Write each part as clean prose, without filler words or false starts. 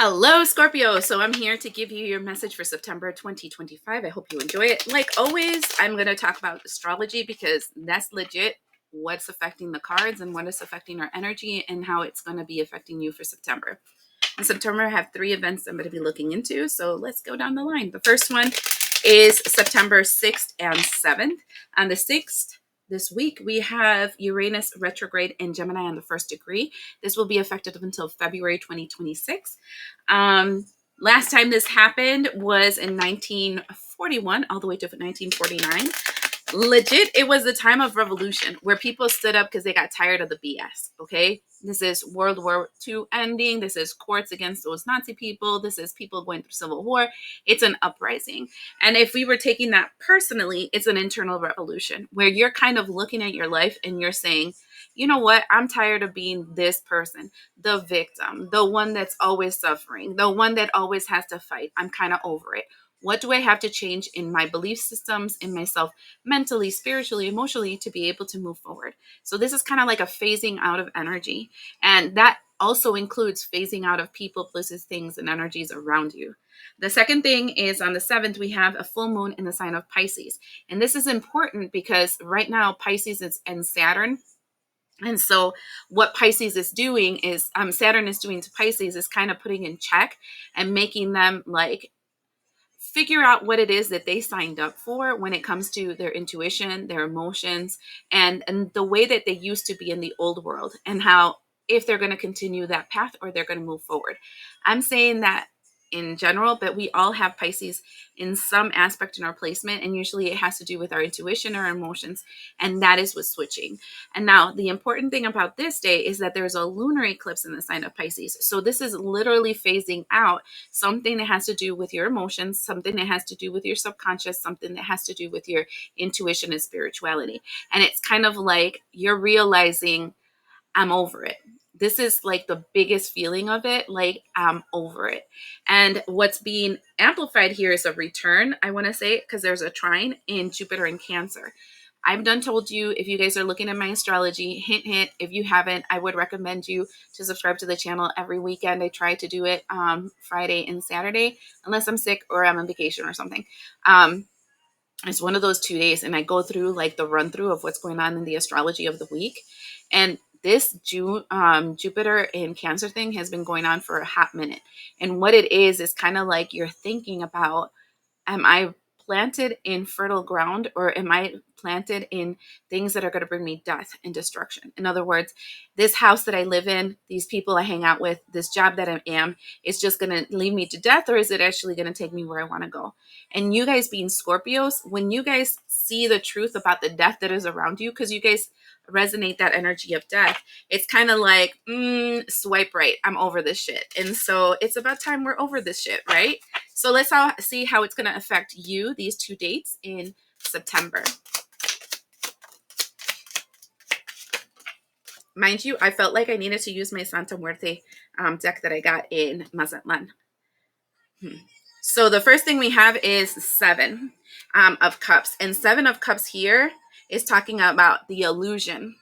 Hello, Scorpio. So I'm here to give you your message for September 2025. I hope you enjoy it. Like always, I'm going to talk about astrology because that's legit what's affecting the cards and what is affecting our energy and how it's going to be affecting you for September. In September, I have 3 events I'm going to be looking into. So let's go down the line. The first one is September 6th and 7th. On the 6th, this week, we have Uranus retrograde in Gemini on the 1st degree. This will be effective until February 2026. Last time this happened was in 1941, all the way to 1949. Legit, it was the time of revolution where people stood up because they got tired of the BS. Okay, this is World War II ending. This is courts against those Nazi people. This is people going through civil war. It's an uprising. And if we were taking that personally, it's an internal revolution where you're kind of looking at your life and you're saying, you know what, I'm tired of being this person, the victim, the one that's always suffering, the one that always has to fight. I'm kind of over it. What do I have to change in my belief systems, in myself, mentally, spiritually, emotionally, to be able to move forward? So this is kind of like a phasing out of energy. And that also includes phasing out of people, places, things, and energies around you. The second thing is on the 7th, we have a full moon in the sign of Pisces. And this is important because right now Pisces is in Saturn. And so what Pisces is doing is Saturn is doing to Pisces is kind of putting in check and making them like figure out what it is that they signed up for when it comes to their intuition, their emotions, and the way that they used to be in the old world, and how if they're going to continue that path or they're going to move forward. I'm saying that in general, but we all have Pisces in some aspect in our placement, and usually it has to do with our intuition or emotions, and that is what's switching. And now the important thing about this day is that there's a lunar eclipse in the sign of Pisces. So this is literally phasing out something that has to do with your emotions, something that has to do with your subconscious, something that has to do with your intuition and spirituality. And it's kind of like you're realizing, I'm over it. This is like the biggest feeling of it, like I'm over it. And what's being amplified here is a return, I want to say, because there's a trine in Jupiter and Cancer. I've done told you, if you guys are looking at my astrology, hint, hint, if you haven't, I would recommend you to subscribe to the channel every weekend. I try to do it Friday and Saturday, unless I'm sick or I'm on vacation or something. It's one of those 2 days, and I go through like the run through of what's going on in the astrology of the week. And this Jupiter in Cancer thing has been going on for a hot minute. And what it is kind of like you're thinking about, am I planted in fertile ground, or am I planted in things that are going to bring me death and destruction? In other words, this house that I live in, these people I hang out with, this job that I am, is just going to lead me to death, or is it actually going to take me where I want to go? And you guys being Scorpios, when you guys see the truth about the death that is around you, because you guys resonate that energy of death, it's kind of like, swipe right. I'm over this shit. And so it's about time we're over this shit, right? So let's see how it's going to affect you, these 2 dates in September. Mind you, I felt like I needed to use my Santa Muerte deck that I got in Mazatlan. So the first thing we have is 7 of Cups. And 7 of Cups here is talking about the illusion,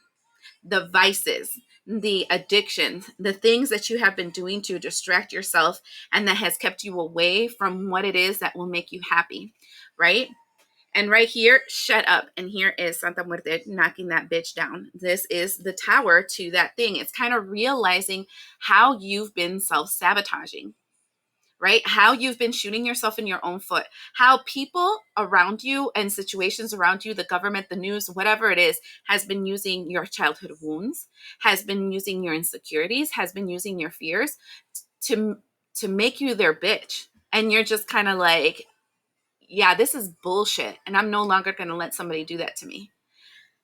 the vices, the addictions, the things that you have been doing to distract yourself and that has kept you away from what it is that will make you happy, right? And right here, shut up. And here is Santa Muerte knocking that bitch down. This is the tower to that thing. It's kind of realizing how you've been self-sabotaging, right? How you've been shooting yourself in your own foot, how people around you and situations around you, the government, the news, whatever it is, has been using your childhood wounds, has been using your insecurities, has been using your fears to make you their bitch. And you're just kind of like, yeah, this is bullshit. And I'm no longer going to let somebody do that to me.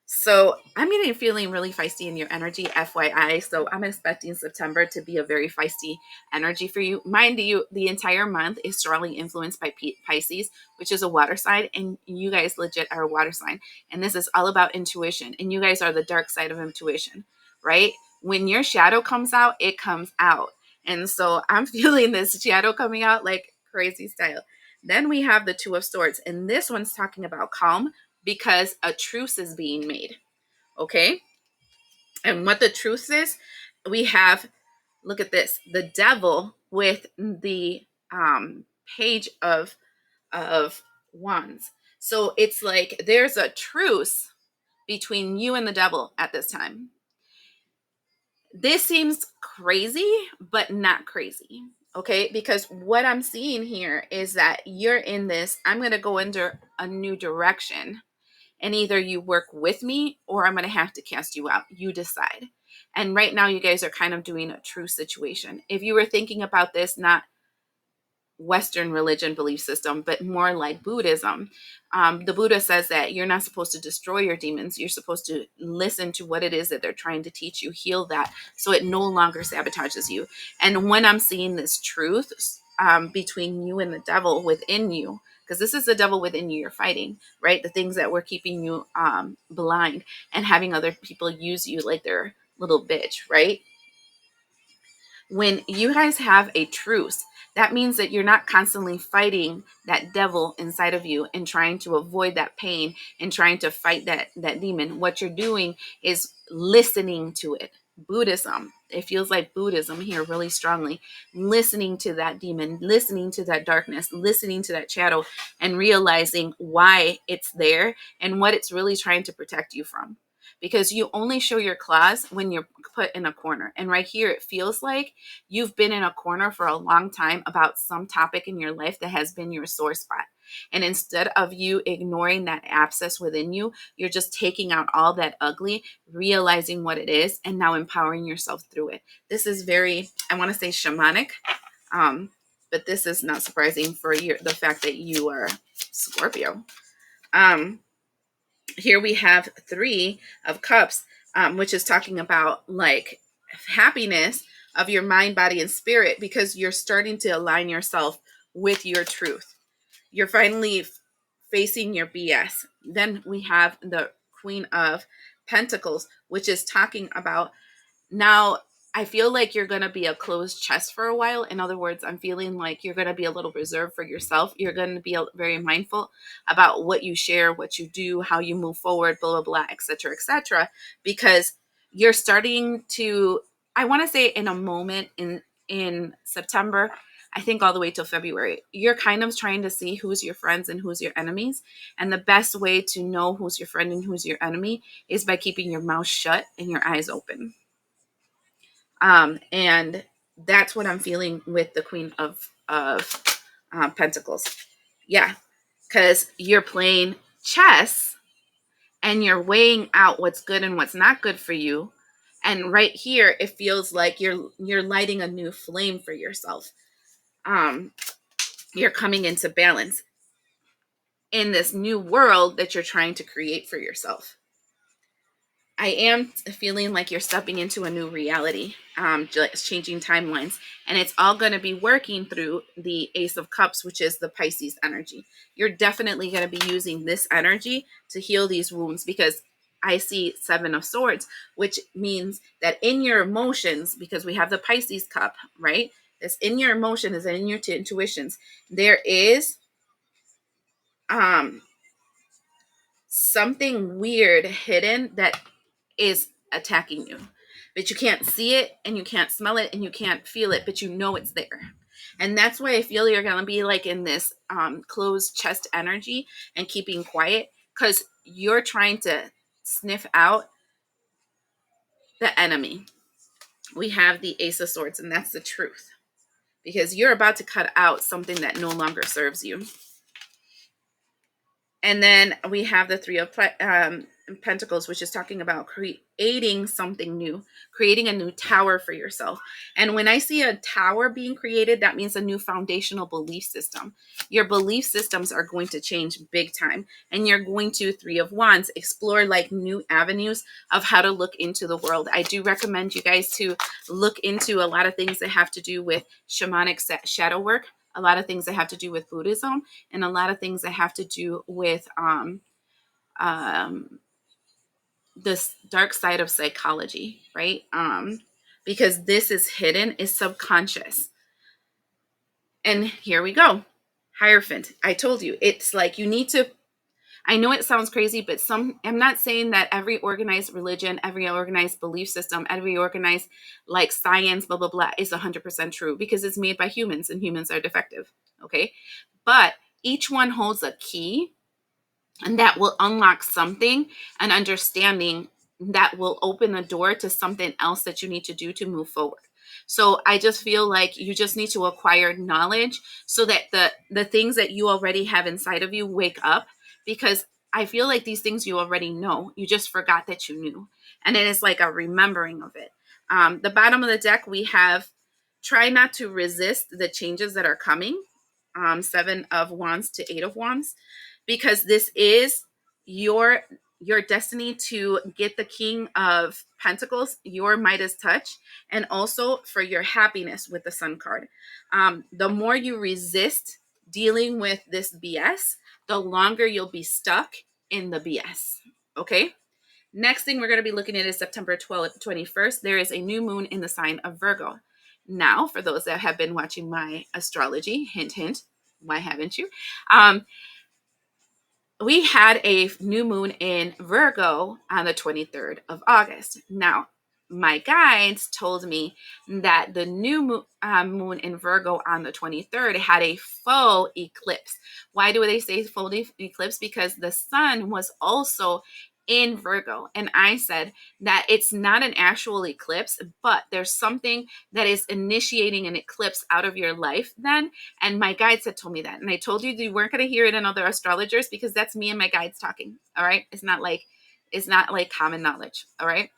So I'm getting feeling really feisty in your energy, FYI. So I'm expecting September to be a very feisty energy for you. Mind you, the entire month is strongly influenced by Pisces, which is a water sign. And you guys legit are a water sign. And this is all about intuition. And you guys are the dark side of intuition, right? When your shadow comes out, it comes out. And so I'm feeling this shadow coming out like crazy style. Then we have the 2 of Swords. And this one's talking about calm, because a truce is being made, okay? And what the truce is, we have, look at this, the devil with the page of wands. So it's like there's a truce between you and the devil at this time. This seems crazy, but not crazy. Okay, because what I'm seeing here is that you're in this, I'm going to go into a new direction, and either you work with me or I'm going to have to cast you out. You decide. And right now, you guys are kind of doing a true situation. If you were thinking about this, not Western religion belief system, but more like Buddhism. The Buddha says that you're not supposed to destroy your demons. You're supposed to listen to what it is that they're trying to teach you, heal that, so it no longer sabotages you. And when I'm seeing this truth between you and the devil within you, because this is the devil within you you're fighting, right? The things that were keeping you blind and having other people use you like their little bitch, right? When you guys have a truce, that means that you're not constantly fighting that devil inside of you and trying to avoid that pain and trying to fight that demon. What you're doing is listening to it. Buddhism, it feels like Buddhism here really strongly. Listening to that demon, listening to that darkness, listening to that shadow, and realizing why it's there and what it's really trying to protect you from. Because you only show your claws when you're put in a corner. And right here, it feels like you've been in a corner for a long time about some topic in your life that has been your sore spot. And instead of you ignoring that abscess within you, you're just taking out all that ugly, realizing what it is, and now empowering yourself through it. This is very, I want to say shamanic, but this is not surprising for the fact that you are Scorpio. Here we have 3 of Cups, which is talking about like happiness of your mind, body, and spirit, because you're starting to align yourself with your truth. You're finally facing your BS. Then we have the Queen of Pentacles, which is talking about now. I feel like you're going to be a closed chest for a while. In other words, I'm feeling like you're going to be a little reserved for yourself. You're going to be very mindful about what you share, what you do, how you move forward, blah, blah, blah, etc., because you're starting to, I want to say in a moment in September, I think all the way till February, you're kind of trying to see who's your friends and who's your enemies. And the best way to know who's your friend and who's your enemy is by keeping your mouth shut and your eyes open. And that's what I'm feeling with the Queen of Pentacles. Yeah, because you're playing chess and you're weighing out what's good and what's not good for you. And right here, it feels like you're lighting a new flame for yourself. You're coming into balance in this new world that you're trying to create for yourself. I am feeling like you're stepping into a new reality, just changing timelines, and it's all going to be working through the Ace of Cups, which is the Pisces energy. You're definitely going to be using this energy to heal these wounds, because I see 7 of Swords, which means that in your emotions, because we have the Pisces cup, right? This in your emotion is in your intuitions. There is something weird hidden that is attacking you, but you can't see it and you can't smell it and you can't feel it, but you know it's there. And that's why I feel you're going to be like in this closed chest energy and keeping quiet, because you're trying to sniff out the enemy. We have the Ace of Swords, and that's the truth, because you're about to cut out something that no longer serves you. And then we have the 3 of Pentacles, which is talking about creating something new, creating a new tower for yourself. And when I see a tower being created, that means a new foundational belief system. Your belief systems are going to change big time. And you're going to, 3 of Wands, explore like new avenues of how to look into the world. I do recommend you guys to look into a lot of things that have to do with shamanic shadow work, a lot of things that have to do with Buddhism, and a lot of things that have to do with this dark side of psychology, right? Because this is hidden, is subconscious. And here we go. Hierophant. I told you, it's like you need to, I know it sounds crazy, but I'm not saying that every organized religion, every organized belief system, every organized like science, blah, blah, blah, is 100% true, because it's made by humans and humans are defective. Okay. But each one holds a key, and that will unlock something, an understanding that will open a door to something else that you need to do to move forward. So I just feel like you just need to acquire knowledge so that the things that you already have inside of you wake up, because I feel like these things you already know, you just forgot that you knew, and it is like a remembering of it. The bottom of the deck, we have try not to resist the changes that are coming. 7 of Wands to 8 of Wands, because this is your your destiny to get the King of Pentacles, your Midas touch, and also for your happiness with the Sun card. The more you resist dealing with this BS, the longer you'll be stuck in the BS. Okay. Next thing we're going to be looking at is September 12th, 21st. There is a new moon in the sign of Virgo. Now, for those that have been watching my astrology, hint, hint, why haven't you? We had a new moon in Virgo on the 23rd of August. Now, my guides told me that the new moon in Virgo on the 23rd had a full eclipse. Why do they say full eclipse? Because the sun was also in Virgo. And I said that it's not an actual eclipse, but there's something that is initiating an eclipse out of your life then. And my guides had told me that. And I told you weren't going to hear it in other astrologers, because that's me and my guides talking. All right. It's not like common knowledge. All right.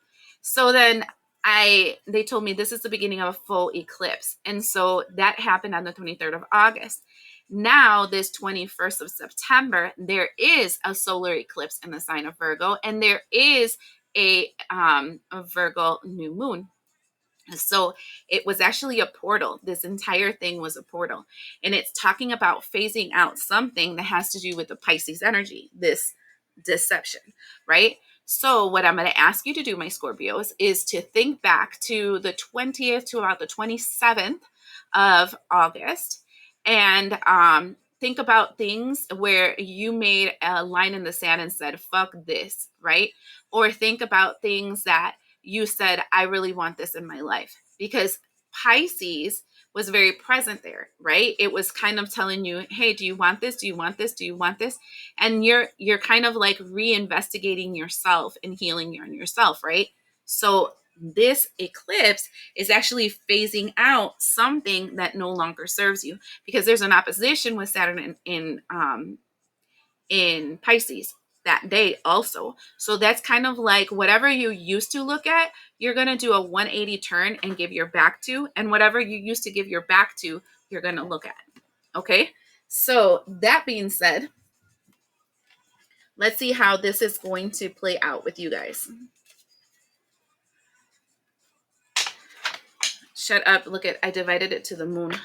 So then they told me this is the beginning of a full eclipse. And so that happened on the 23rd of August. Now, this 21st of September, there is a solar eclipse in the sign of Virgo, and there is a Virgo new moon. So it was actually a portal. This entire thing was a portal. And it's talking about phasing out something that has to do with the Pisces energy, this deception, right? So what I'm going to ask you to do, my Scorpios, is to think back to the 20th to about the 27th of August, and think about things where you made a line in the sand and said, fuck this, right? Or think about things that you said, I really want this in my life, because Pisces was very present there, right? It was kind of telling you, hey, do you want this? Do you want this? Do you want this? And you're kind of like reinvestigating yourself and healing on yourself, right? So this eclipse is actually phasing out something that no longer serves you, because there's an opposition with Saturn in Pisces that day also. So that's kind of like whatever you used to look at, you're going to do a 180 turn and give your back to, and whatever you used to give your back to, you're going to look at. Okay. So that being said, let's see how this is going to play out with you guys. Shut up. Look at, I divided it to the moon.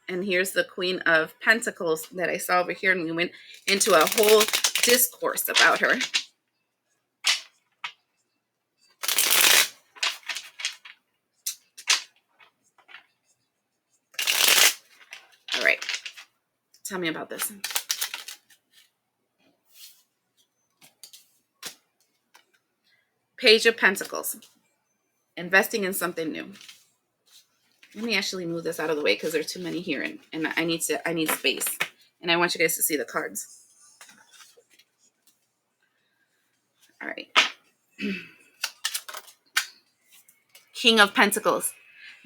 And here's the Queen of Pentacles that I saw over here. And we went into a whole discourse about her. All right. Tell me about this. Page of Pentacles. Investing in something new. Let me actually move this out of the way because there's too many here, and I need space. And I want you guys to see the cards. All right. King of Pentacles.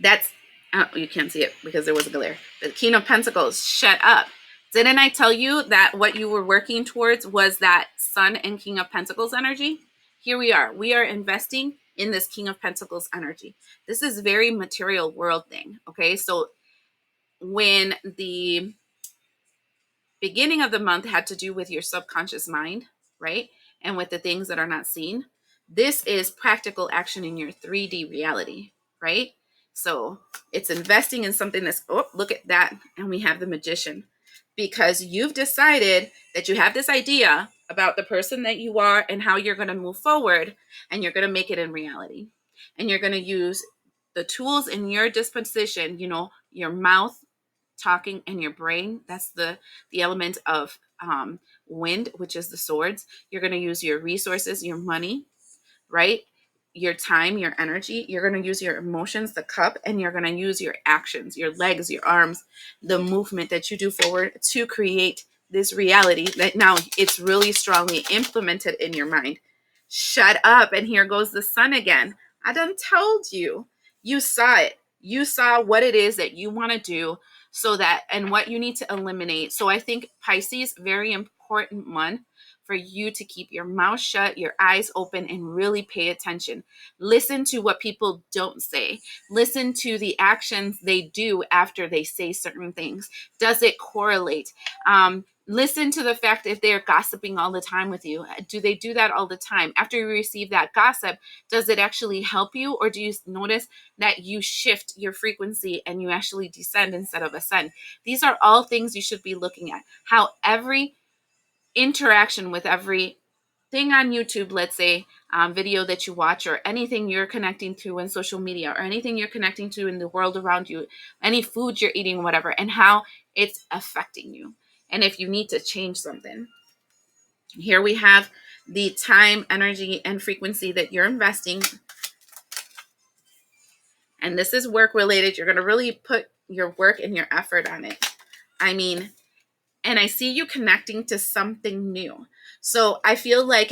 That's, oh, you can't see it because there was a glare. The King of Pentacles, shut up. Didn't I tell you that what you were working towards was that Sun and King of Pentacles energy? Here we are. We are investing in this King of Pentacles energy. This is very material world thing, okay? So when the beginning of the month had to do with your subconscious mind, right? And with the things that are not seen, this is practical action in your 3D reality, right? So it's investing in something that's, oh, look at that. And we have the Magician, because you've decided that you have this idea about the person that you are and how you're going to move forward, and you're going to make it in reality. And you're going to use the tools in your disposition, you know, your mouth talking in your brain. That's the element of wind, which is the swords. You're going to use your resources, your money, right? Your time, your energy. You're going to use your emotions, the cup, and you're going to use your actions, your legs, your arms, the movement that you do forward to create this reality that now it's really strongly implemented in your mind. Shut up. And here goes the sun again. I done told you. You saw it. You saw what it is that you want to do so that, and what you need to eliminate. So I think Pisces, very important month for you to keep your mouth shut, your eyes open, and really pay attention. Listen to what people don't say. Listen to the actions they do after they say certain things. Does it correlate? Listen to the fact if they're gossiping all the time with you. Do they do that all the time? After you receive that gossip, does it actually help you? Or do you notice that you shift your frequency and you actually descend instead of ascend? These are all things you should be looking at. How every interaction with every thing on YouTube, let's say, video that you watch, or anything you're connecting to in social media, or anything you're connecting to in the world around you, any food you're eating, whatever, and how it's affecting you. And if you need to change something. Here we have the time, energy, and frequency that you're investing. And this is work related. You're going to really put your work and your effort on it. I mean, and I see you connecting to something new. So I feel like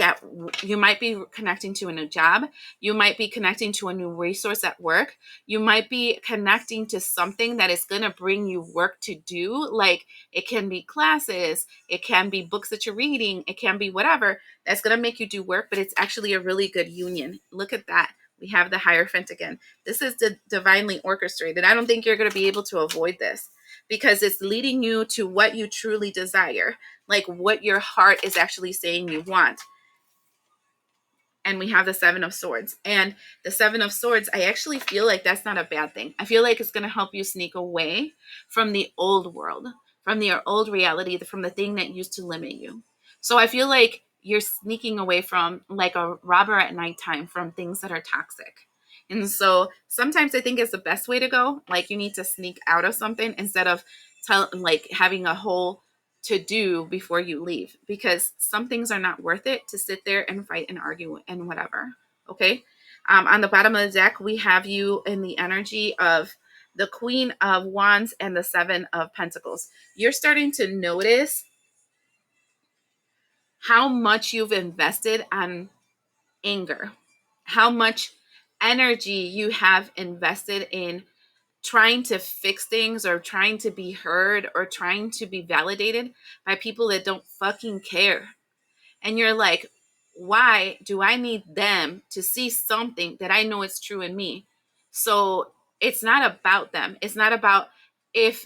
you might be connecting to a new job. You might be connecting to a new resource at work. You might be connecting to something that is going to bring you work to do. Like it can be classes, it can be books that you're reading, it can be whatever that's going to make you do work, but it's actually a really good union. Look at that. We have the Hierophant again. This is divinely orchestrated. I don't think you're going to be able to avoid this, because it's leading you to what you truly desire, like what your heart is actually saying you want. And we have the Seven of Swords. And the Seven of Swords, I actually feel like that's not a bad thing. I feel like it's going to help you sneak away from the old world, from your old reality, from the thing that used to limit you. So I feel like you're sneaking away from, like a robber at nighttime, from things that are toxic. And so sometimes I think it's the best way to go. Like you need to sneak out of something instead of having a whole to do before you leave, because some things are not worth it to sit there and fight and argue and whatever. Okay. On the bottom of the deck, we have you in the energy of the Queen of Wands and the Seven of Pentacles. You're starting to notice how much you've invested on anger, how much energy you have invested in trying to fix things, or trying to be heard, or trying to be validated by people that don't fucking care. And you're like, why do I need them to see something that I know is true in me? So it's not about them. It's not about if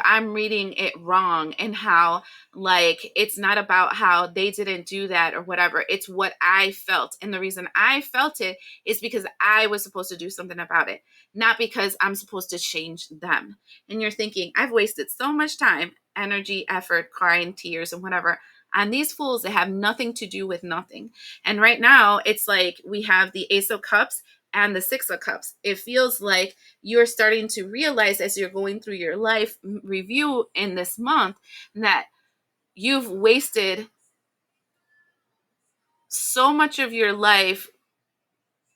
I'm reading it wrong, and how, like, it's not about how they didn't do that or whatever. It's what I felt. And the reason I felt it is because I was supposed to do something about it, not because I'm supposed to change them. And you're thinking, I've wasted so much time, energy, effort, crying, tears, and whatever on these fools that have nothing to do with nothing. And right now, it's like we have the Ace of Cups and the Six of Cups. It feels like you're starting to realize, as you're going through your life review in this month, that you've wasted so much of your life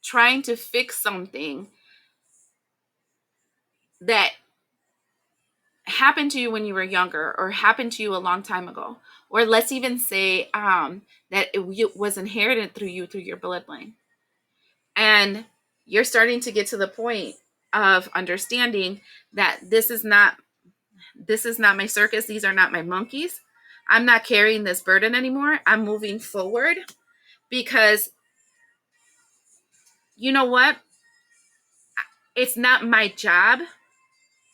trying to fix something that happened to you when you were younger, or happened to you a long time ago, or let's even say that it was inherited through your bloodline. And you're starting to get to the point of understanding that this is not my circus. These are not my monkeys. I'm not carrying this burden anymore. I'm moving forward, because you know what? It's not my job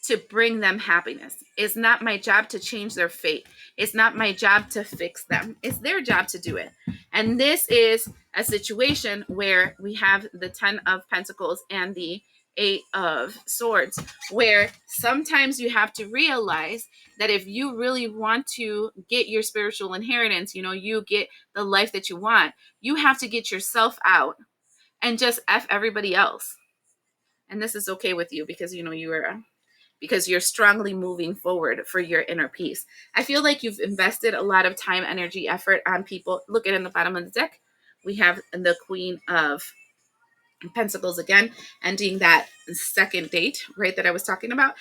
to bring them happiness. It's not my job to change their fate. It's not my job to fix them. It's their job to do it. And this is a situation where we have the 10 of Pentacles and the 8 of Swords, where sometimes you have to realize that if you really want to get your spiritual inheritance, you get the life that you want, you have to get yourself out and just F everybody else. And this is okay with you, because you are because you're strongly moving forward for your inner peace. I feel like you've invested a lot of time, energy, effort on people. Look at in the bottom of the deck. We have the Queen of Pentacles again, ending that second date, right, that I was talking about.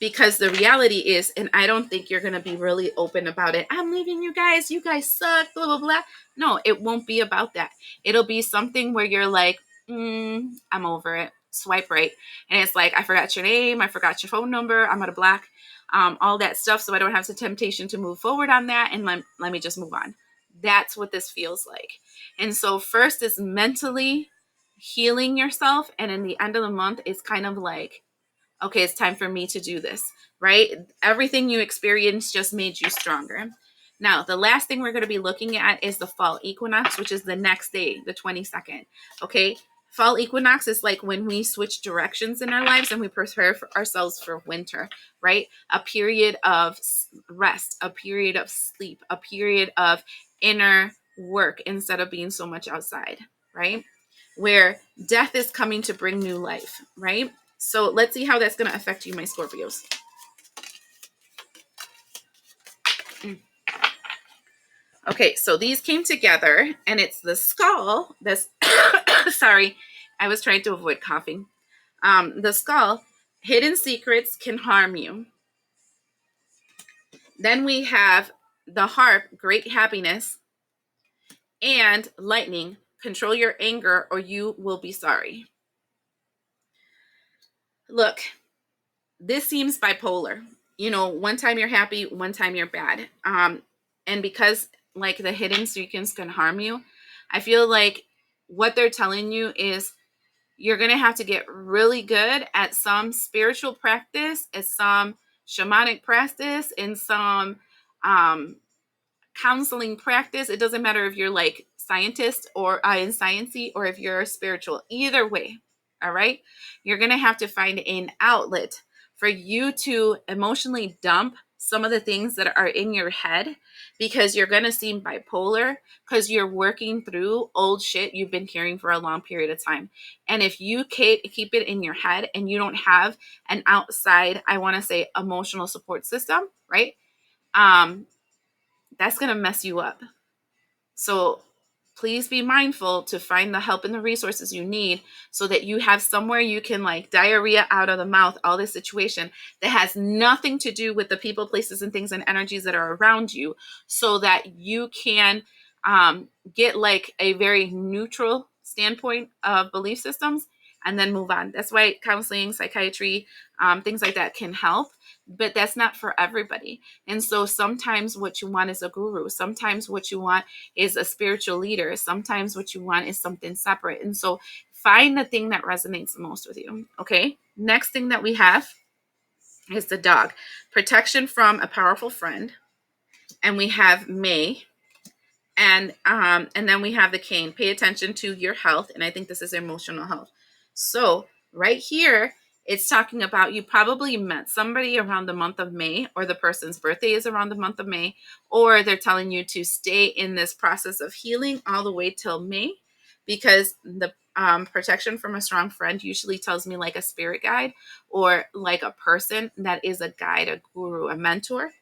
Because the reality is, and I don't think you're going to be really open about it. I'm leaving you guys suck, blah, blah, blah. No, it won't be about that. It'll be something where you're like, I'm over it. Swipe right. And it's like, I forgot your name. I forgot your phone number. I'm going to block all that stuff so I don't have the temptation to move forward on that. And let me just move on. That's what this feels like. And so first is mentally healing yourself, and in the end of the month it's kind of like, okay, it's time for me to do this, right? Everything you experienced just made you stronger. Now the last thing we're going to be looking at is the fall equinox, which is the next day, the 22nd. Okay, fall equinox is like when we switch directions in our lives and we prepare for ourselves for winter, right? A period of rest, a period of sleep, a period of inner work instead of being so much outside, right? Where death is coming to bring new life, right? So let's see how that's going to affect you, my Scorpios. Okay, so these came together, and it's the skull. This, sorry, I was trying to avoid coughing. The skull, hidden secrets can harm you. Then we have the harp, great happiness, and lightning, control your anger or you will be sorry. Look, this seems bipolar. You know, one time you're happy, one time you're bad. And because like the hidden secrets can harm you, I feel like what they're telling you is you're going to have to get really good at some spiritual practice, at some shamanic practice, in some counseling practice. It doesn't matter if you're like scientist or in sciencey or if you're spiritual. Either way, all right? You're going to have to find an outlet for you to emotionally dump some of the things that are in your head, because you're going to seem bipolar because you're working through old shit you've been carrying for a long period of time. And if you keep it in your head and you don't have an outside, I want to say, emotional support system, right? That's going to mess you up. So please be mindful to find the help and the resources you need so that you have somewhere you can like diarrhea out of the mouth all this situation that has nothing to do with the people, places, and things and energies that are around you, so that you can get like a very neutral standpoint of belief systems and then move on. That's why counseling, psychiatry, things like that can help, but that's not for everybody. And so sometimes what you want is a guru. Sometimes what you want is a spiritual leader. Sometimes what you want is something separate. And so find the thing that resonates the most with you. Okay. Next thing that we have is the dog. Protection from a powerful friend. And we have May. And then we have the cane. Pay attention to your health. And I think this is emotional health. So right here, it's talking about you probably met somebody around the month of May, or the person's birthday is around the month of May, or they're telling you to stay in this process of healing all the way till May, because the protection from a strong friend usually tells me like a spirit guide or like a person that is a guide, a guru, a mentor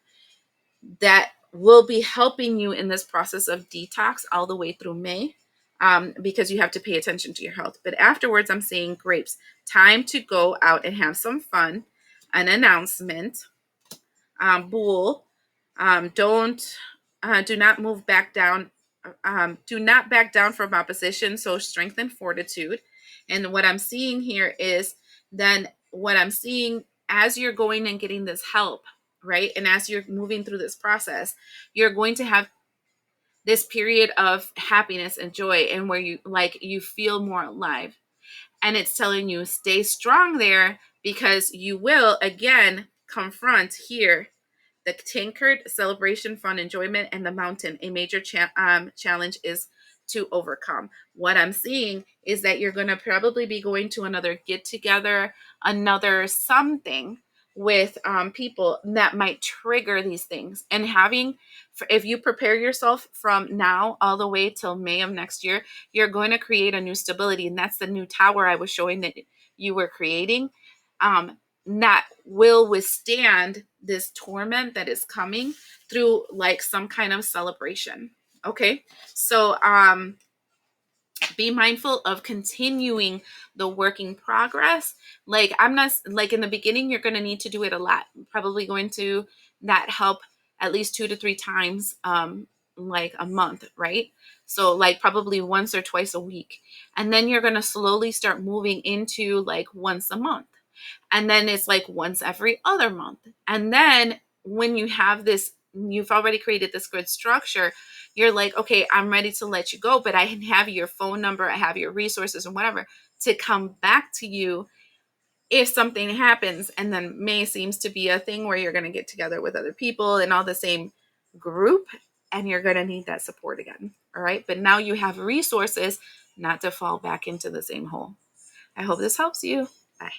that will be helping you in this process of detox all the way through May, because you have to pay attention to your health. But afterwards, I'm saying grapes, time to go out and have some fun, an announcement, bull, do not move back down. Do not back down from opposition. So strengthen fortitude. And what I'm seeing here is then what I'm seeing as you're going and getting this help, right? And as you're moving through this process, you're going to have this period of happiness and joy, and where you feel more alive. And it's telling you stay strong there, because you will again confront here the tankard, celebration, fun, enjoyment, and the mountain. A major challenge is to overcome. What I'm seeing is that you're going to probably be going to another get together, another something with people that might trigger these things. And if you prepare yourself from now all the way till May of next year, you're going to create a new stability. And that's the new tower I was showing that you were creating. that will withstand this torment that is coming through like some kind of celebration. Okay. So be mindful of continuing the work in progress. Like, I'm not like, in the beginning you're going to need to do it a lot, probably going to that help at least 2 to 3 times like a month, right? So like probably once or twice a week, and then you're going to slowly start moving into like once a month, and then it's like once every other month. And then when you have this, you've already created this good structure, you're like, okay, I'm ready to let you go, but I have your phone number, I have your resources and whatever to come back to you if something happens. And then May seems to be a thing where you're going to get together with other people and all the same group, and you're going to need that support again. All right. But now you have resources not to fall back into the same hole. I hope this helps you. Bye.